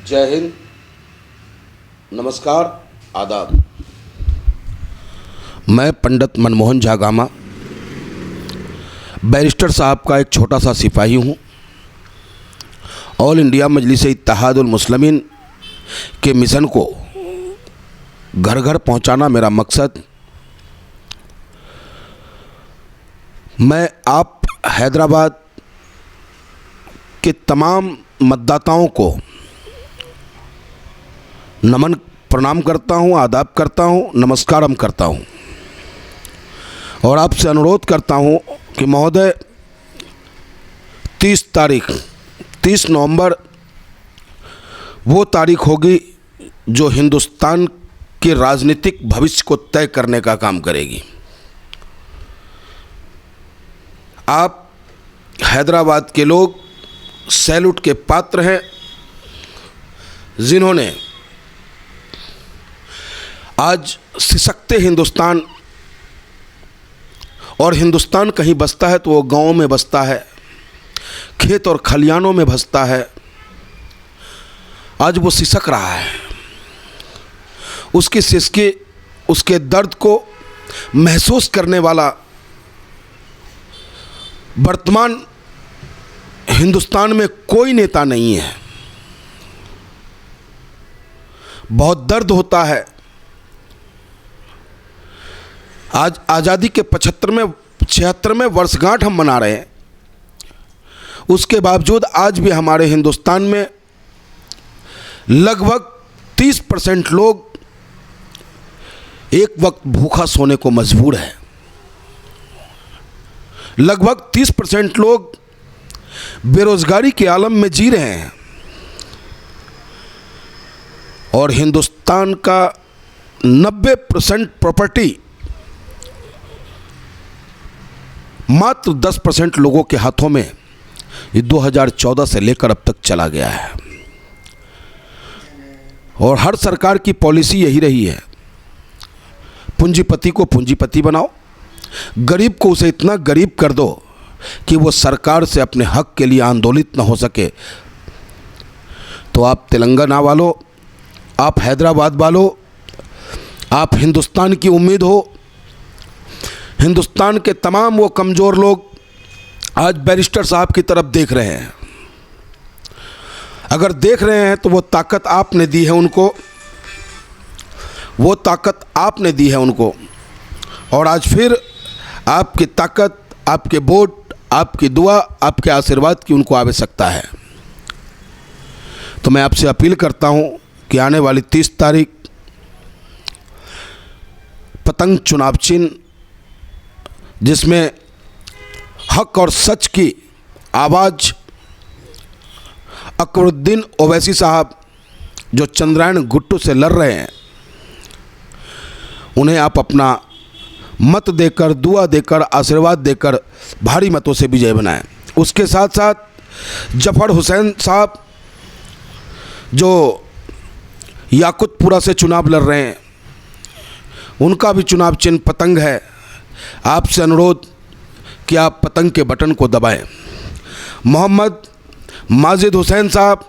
जय हिंद, नमस्कार, आदाब। मैं पंडित मनमोहन झा गामा, बैरिस्टर साहब का एक छोटा सा सिपाही हूँ। ऑल इंडिया मजलिस इत्तेहादुल मुस्लिमीन के मिशन को घर घर पहुँचाना मेरा मकसद। मैं आप हैदराबाद के तमाम मतदाताओं को नमन प्रणाम करता हूं, आदाब करता हूं, नमस्कारम करता हूं और आपसे अनुरोध करता हूं कि महोदय 30 नवंबर वो तारीख होगी जो हिंदुस्तान के राजनीतिक भविष्य को तय करने का काम करेगी। आप हैदराबाद के लोग सैल्यूट के पात्र हैं, जिन्होंने आज सिसकते हिंदुस्तान, और हिंदुस्तान कहीं बसता है तो वो गाँव में बसता है, खेत और खलियानों में बसता है। आज वो सिसक रहा है। उसकी सिसकी, उसके दर्द को महसूस करने वाला वर्तमान हिंदुस्तान में कोई नेता नहीं है। बहुत दर्द होता है। आज आज़ादी के 76वें वर्षगांठ हम मना रहे हैं, उसके बावजूद आज भी हमारे हिंदुस्तान में लगभग 30% लोग एक वक्त भूखा सोने को मजबूर है। लगभग 30% लोग बेरोजगारी के आलम में जी रहे हैं और हिंदुस्तान का 90% प्रॉपर्टी मात्र 10% लोगों के हाथों में ये 2014 से लेकर अब तक चला गया है। और हर सरकार की पॉलिसी यही रही है, पूंजीपति को पूंजीपति बनाओ, गरीब को उसे इतना गरीब कर दो कि वो सरकार से अपने हक के लिए आंदोलित न हो सके। तो आप तेलंगाना वालों, आप हैदराबाद वालों, आप हिंदुस्तान की उम्मीद हो। हिंदुस्तान के तमाम वो कमज़ोर लोग आज बैरिस्टर साहब की तरफ देख रहे हैं। अगर देख रहे हैं तो वो ताकत आपने दी है उनको, वो ताकत आपने दी है उनको, और आज फिर आपकी ताकत, आपके वोट, आपकी दुआ, आपके आशीर्वाद की उनको आवश्यकता है। तो मैं आपसे अपील करता हूं कि आने वाली 30 तारीख पतंग चुनाव चिन्ह, जिसमें हक और सच की आवाज़ अकबरुद्दीन ओवैसी साहब जो चंद्रायण गुट्टू से लड़ रहे हैं, उन्हें आप अपना मत देकर, दुआ देकर, आशीर्वाद देकर भारी मतों से विजय बनाएं। उसके साथ साथ जफर हुसैन साहब जो याकुतपुरा से चुनाव लड़ रहे हैं, उनका भी चुनाव चिन्ह पतंग है। आपसे अनुरोध कि आप पतंग के बटन को दबाएं। मोहम्मद माजिद हुसैन साहब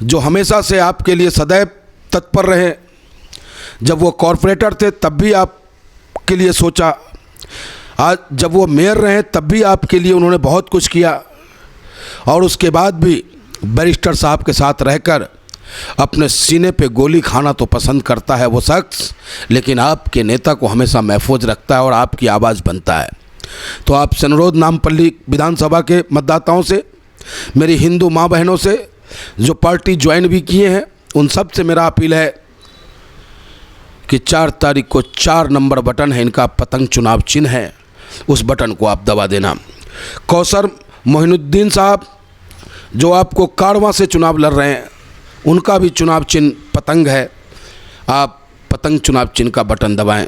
जो हमेशा से आपके लिए सदैव तत्पर रहे, जब वो कॉरपोरेटर थे तब भी आपके लिए सोचा, आज जब वो मेयर रहे तब भी आपके लिए उन्होंने बहुत कुछ किया, और उसके बाद भी बैरिस्टर साहब के साथ रहकर अपने सीने पे गोली खाना तो पसंद करता है वो शख्स, लेकिन आपके नेता को हमेशा महफूज रखता है और आपकी आवाज़ बनता है। तो आपसे अनुरोध, नामपल्ली विधानसभा के मतदाताओं से, मेरी हिंदू माँ बहनों से जो पार्टी ज्वाइन भी किए हैं, उन सब से मेरा अपील है कि 4 तारीख को 4 नंबर बटन है, इनका पतंग चुनाव चिन्ह है, उस बटन को आप दबा देना। कौसर मोहिनुद्दीन साहब जो आपको कारवां से चुनाव लड़ रहे हैं, उनका भी चुनाव चिन्ह पतंग है, आप पतंग चुनाव चिन्ह का बटन दबाएं।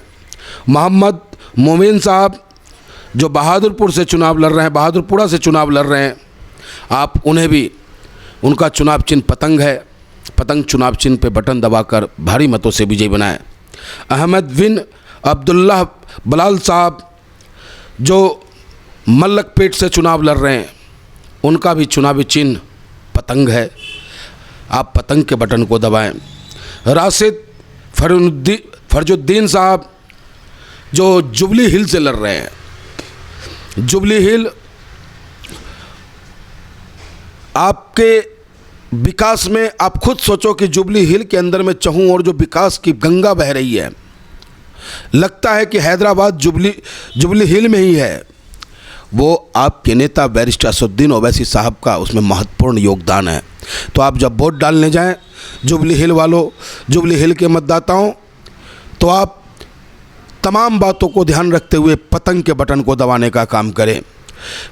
मोहम्मद मोमिन साहब जो बहादुरपुर से चुनाव लड़ रहे हैं, बहादुरपुरा से चुनाव लड़ रहे हैं, आप उन्हें भी, उनका चुनाव चिन्ह पतंग है, पतंग चुनाव चिन्ह पे बटन दबाकर भारी मतों से विजय बनाएं। अहमद बिन अब्दुल्लाह बलाल साहब जो मल्लकपेट से चुनाव लड़ रहे हैं, उनका भी चुनावी चिन्ह पतंग है। आप पतंग के बटन को दबाएं। राशिद फरजुद्दीन साहब जो जुबली हिल से लड़ रहे हैं, जुबली हिल आपके विकास में, आप खुद सोचो कि जुबली हिल के अंदर में चहूँ और जो विकास की गंगा बह रही है, लगता है कि हैदराबाद जुबली हिल में ही है। वो आपके नेता बैरिस्टर असदुद्दीन ओवैसी साहब का उसमें महत्वपूर्ण योगदान है। तो आप जब वोट डालने जाएं, जुबली हिल वालों, जुबली हिल के मतदाताओं, तो आप तमाम बातों को ध्यान रखते हुए पतंग के बटन को दबाने का काम करें।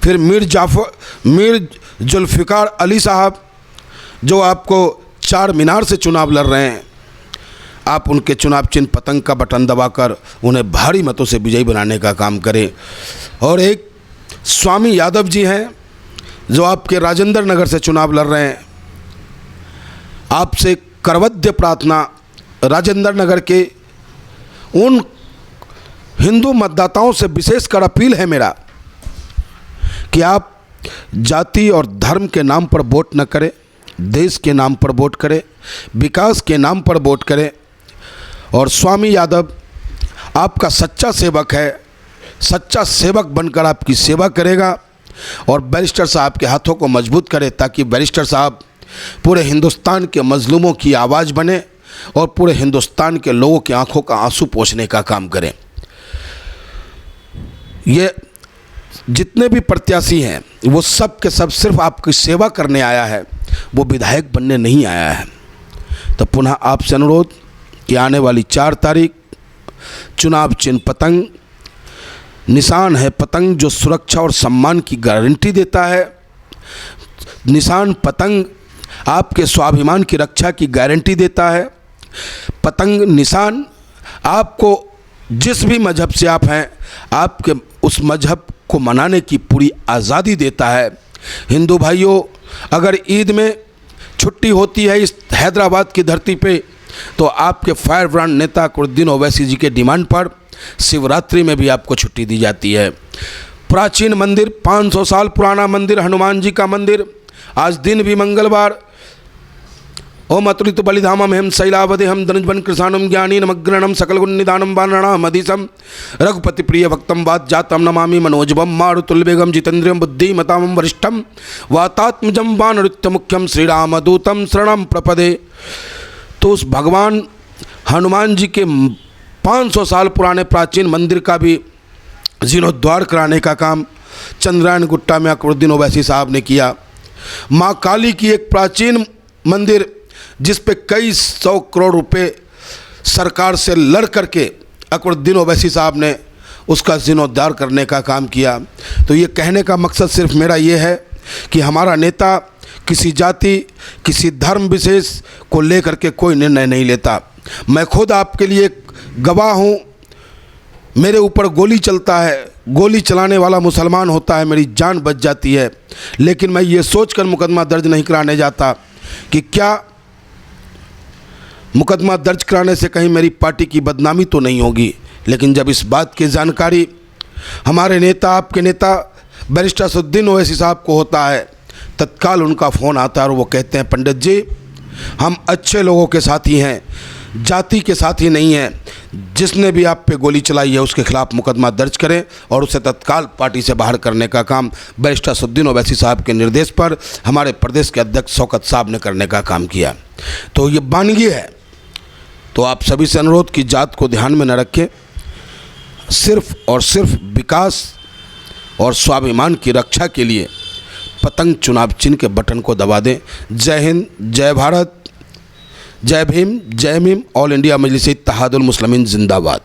फिर मीर जुल्फ़िकार अली साहब जो आपको चार मीनार से चुनाव लड़ रहे हैं, आप उनके चुनाव चिन्ह पतंग का बटन दबाकर उन्हें भारी मतों से विजयी बनाने का काम करें। और एक स्वामी यादव जी हैं जो आपके राजेंद्र नगर से चुनाव लड़ रहे हैं, आपसे करवद्य प्रार्थना, राजेंद्र नगर के उन हिंदू मतदाताओं से विशेषकर अपील है मेरा कि आप जाति और धर्म के नाम पर वोट न करें, देश के नाम पर वोट करें, विकास के नाम पर वोट करें। और स्वामी यादव आपका सच्चा सेवक है, सच्चा सेवक बनकर आपकी सेवा करेगा और बैरिस्टर साहब के हाथों को मजबूत करे ताकि बैरिस्टर साहब पूरे हिंदुस्तान के मजलूमों की आवाज़ बने और पूरे हिंदुस्तान के लोगों की आंखों का आंसू पोंछने का काम करें। ये जितने भी प्रत्याशी हैं वो सब के सब सिर्फ आपकी सेवा करने आया है, वो विधायक बनने नहीं आया है। तो पुनः आपसे अनुरोध कि आने वाली 4 तारीख चुनाव चिन्ह पतंग, निशान है पतंग जो सुरक्षा और सम्मान की गारंटी देता है। निशान पतंग आपके स्वाभिमान की रक्षा की गारंटी देता है। पतंग निशान आपको जिस भी मजहब से आप हैं, आपके उस मजहब को मनाने की पूरी आज़ादी देता है। हिंदू भाइयों, अगर ईद में छुट्टी होती है इस हैदराबाद की धरती पे, तो आपके फायर ब्रांड नेता अकबरुद्दीन ओवैसी जी के डिमांड पर शिवरात्रि में भी आपको छुट्टी दी जाती है। प्राचीन मंदिर, 500 साल पुराना मंदिर, हनुमान जी का मंदिर, आज दिन भी मंगलवार, ओम अतुलित बलिधामम हेम शैलावदेहम धनुजवन कृषाणम ज्ञानी नमग्रणम सकल गुण निदानम वानराम अधिसम रघुपति प्रिय भक्तम वात जातम नमामि मनोजवम मारुतुल बेगम जितेंद्रियम बुद्धिमताम वरिष्ठम वातात्मजम वानरुत्य मुख्यम श्री राम दूतम शरणम प्रपदे। तो उस भगवान हनुमान जी के 500 साल पुराने प्राचीन मंदिर का भी जीर्णोद्धार कराने का काम चंद्रायन गुट्टा में अकबरुद्दीन ओवैसी साहब ने किया। माँ काली की एक प्राचीन मंदिर जिस पे कई 100 करोड़ रुपए सरकार से लड़ करके अकबरुद्दीन ओवैसी साहब ने उसका जीर्णोद्धार करने का काम किया। तो ये कहने का मकसद सिर्फ मेरा ये है कि हमारा नेता किसी जाति, किसी धर्म विशेष को लेकर के कोई निर्णय नहीं लेता। मैं खुद आपके लिए गवाह हूँ, मेरे ऊपर गोली चलता है, गोली चलाने वाला मुसलमान होता है, मेरी जान बच जाती है, लेकिन मैं ये सोचकर मुकदमा दर्ज नहीं कराने जाता कि क्या मुकदमा दर्ज कराने से कहीं मेरी पार्टी की बदनामी तो नहीं होगी। लेकिन जब इस बात की जानकारी हमारे नेता, आपके नेता बैरिस्टर असदुद्दीन ओवैसी साहब को होता है, तत्काल उनका फ़ोन आता है और वो कहते हैं, पंडित जी हम अच्छे लोगों के साथी हैं, जाति के साथी नहीं हैं, जिसने भी आप पे गोली चलाई है उसके खिलाफ मुकदमा दर्ज करें और उसे तत्काल पार्टी से बाहर करने का काम बैरिस्टर असदुद्दीन ओवैसी साहब के निर्देश पर हमारे प्रदेश के अध्यक्ष शौकत साहब ने करने का काम किया। तो ये वानगी है। तो आप सभी से अनुरोध कि जात को ध्यान में न रखें, सिर्फ और सिर्फ विकास और स्वाभिमान की रक्षा के लिए पतंग चुनाव चिन्ह के बटन को दबा दें। जय हिंद, जय भारत, जय भीम, जय मीम, ऑल इंडिया मजलिस इत्तेहादुल मुस्लिमीन जिंदाबाद।